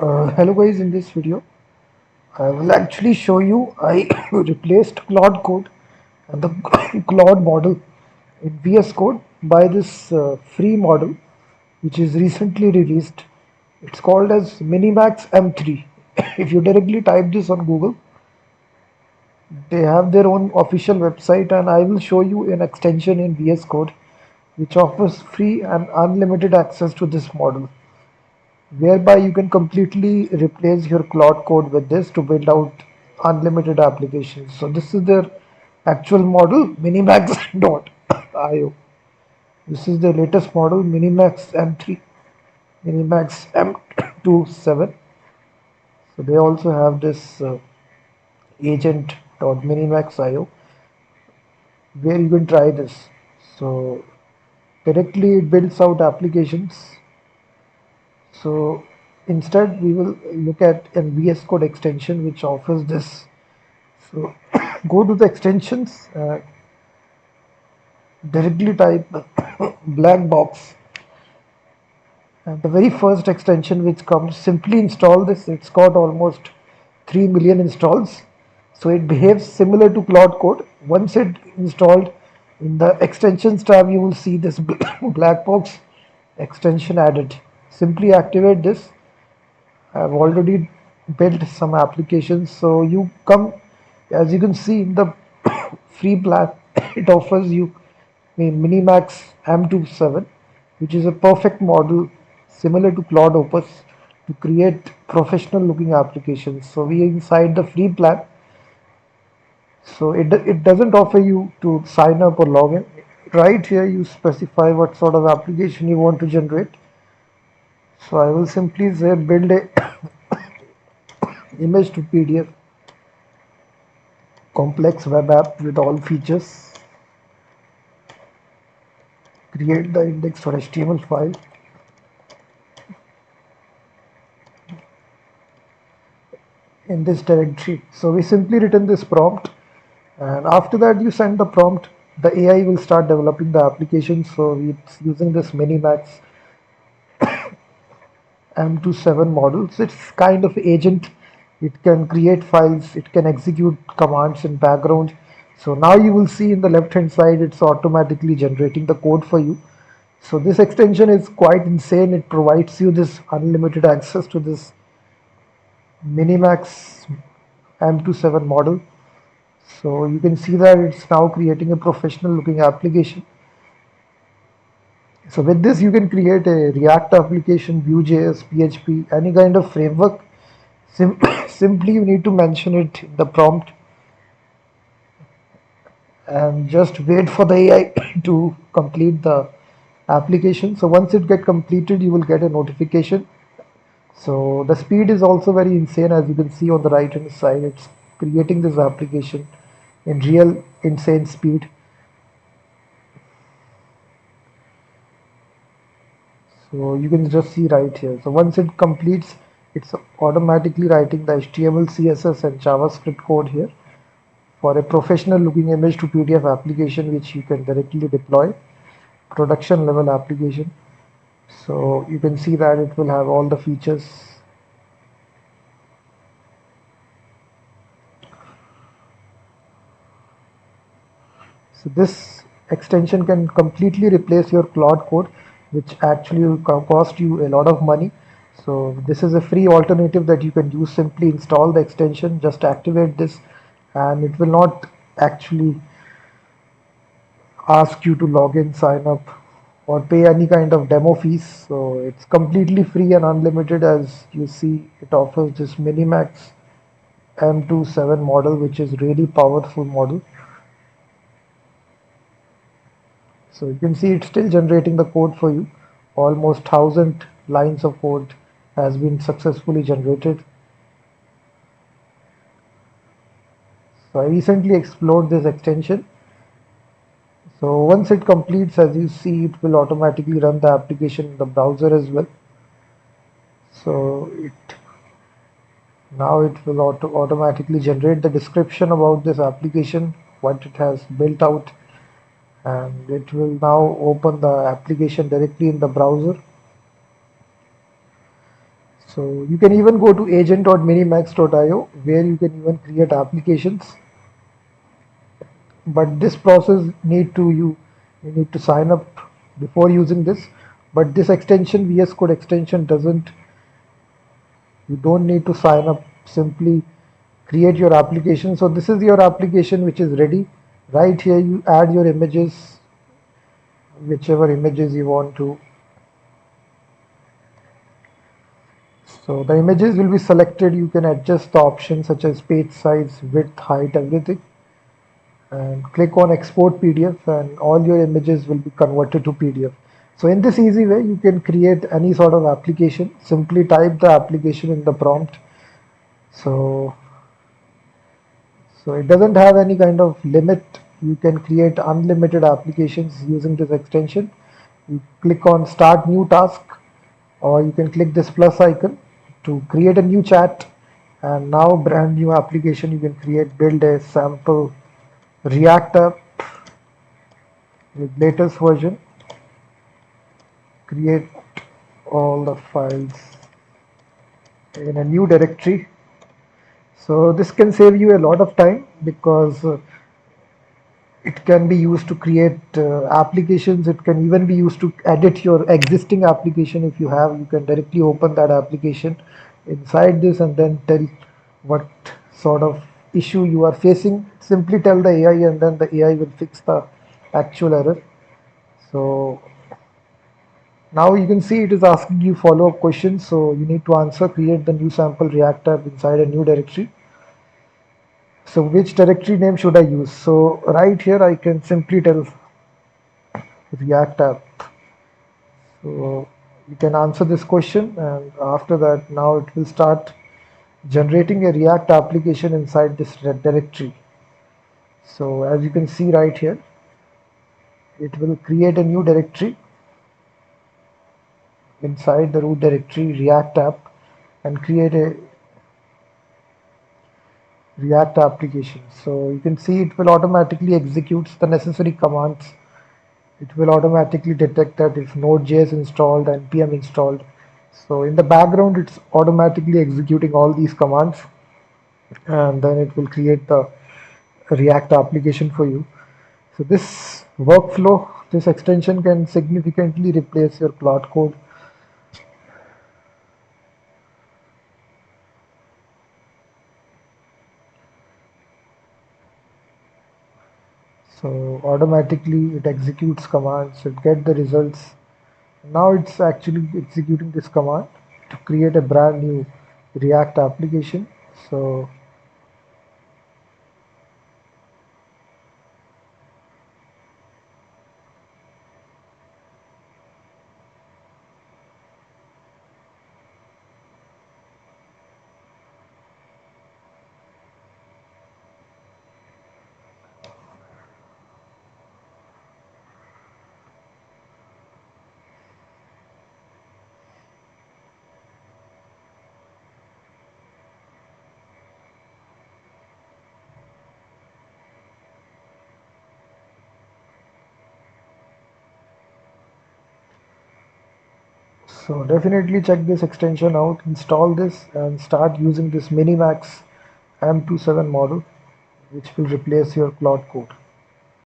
Hello guys, in this video I will actually show you I replaced Claude code and the Claude model in VS Code by this free model which is recently released. It's called as MiniMax M3. If you directly type this on Google, they have their own official website, and I will show you an extension in VS Code which offers free and unlimited access to this model, whereby you can completely replace your Claude code with this to build out unlimited applications. So this is their actual model, minimax.io. This is the latest model, minimax M3, minimax M27. So they also have this agent.minimax.io where you can try this. So directly it builds out applications. So instead we will look at a VS Code extension which offers this. So go to the extensions, directly type black box, and the very first extension which comes, simply install this. It's got almost 3 million installs. So it behaves similar to Claude Code. Once it installed, in the extensions tab you will see this black box extension added. Simply activate this. I've already built some applications. So you come, as you can see in the free plan, it offers you a Minimax M27, which is a perfect model similar to Claude Opus to create professional looking applications. So we are inside the free plan. So it doesn't offer you to sign up or log in. Right here you specify what sort of application you want to generate. So I will simply say build a image to PDF complex web app with all features. Create the index for HTML file. In this directory. So we simply written this prompt, and after that you send the prompt, the AI will start developing the application. So it's using this Minimax M27 model. So it's kind of agent. It can create files, it can execute commands in background. So now you will see in the left hand side it's automatically generating the code for you. So this extension is quite insane. It provides you this unlimited access to this Minimax M27 model. So you can see that it's now creating a professional looking application. So with this you can create a React application, Vue.js, PHP, any kind of framework. Simply you need to mention it in the prompt and just wait for the AI to complete the application. So once it get completed, you will get a notification. So the speed is also very insane, as you can see on the right hand side. It's creating this application in real insane speed. So you can just see right here. So once it completes, it's automatically writing the HTML, CSS and JavaScript code here for a professional looking image to PDF application which you can directly deploy, production level application. So you can see that it will have all the features. So this extension can completely replace your Claude code, which actually will cost you a lot of money. So this is a free alternative that you can use. Simply install the extension, just activate this, and it will not actually ask you to log in, sign up, or pay any kind of demo fees. So it's completely free and unlimited. As you see, it offers this Minimax M27 model, which is really powerful model. So you can see it's still generating the code for you. Almost 1,000 lines of code has been successfully generated. So I recently explored this extension. So once it completes, as you see, it will automatically run the application in the browser as well. So now it will automatically generate the description about this application, what it has built out, and it will now open the application directly in the browser. So you can even go to agent.minimax.io where you can even create applications. But this process you need to sign up before using this. But this extension, VS Code extension, doesn't you don't need to sign up. Simply create your application. So this is your application which is ready. Right here you add your images, whichever images you want to. So the images will be selected. You can adjust the options such as page size, width, height, everything, and click on export PDF, and all your images will be converted to PDF. So in this easy way you can create any sort of application. Simply type the application in the prompt. So so it doesn't have any kind of limit. You can create unlimited applications using this extension. You click on start new task, or you can click this plus icon to create a new chat, and now brand new application you can create. Build a sample React app with latest version, create all the files in a new directory. So this can save you a lot of time because it can be used to create applications. It can even be used to edit your existing application. If you have, you can directly open that application inside this and then tell what sort of issue you are facing. Simply tell the AI and then the AI will fix the actual error. So now you can see it is asking you follow-up questions. So you need to answer, create the new sample React app inside a new directory. So which directory name should I use? So right here I can simply tell React app. So you can answer this question, and after that now it will start generating a React application inside this directory. So as you can see right here, it will create a new directory inside the root directory React app and create a React application. So you can see it will automatically execute the necessary commands. It will automatically detect that if Node.js installed, npm installed. So in the background, it's automatically executing all these commands, and then it will create the React application for you. So this workflow, this extension can significantly replace your Claude code. So automatically it executes commands, it get the results. Now it's actually executing this command to create a brand new React application. So So definitely check this extension out, install this and start using this MiniMax M27 model, which will replace your Claude code.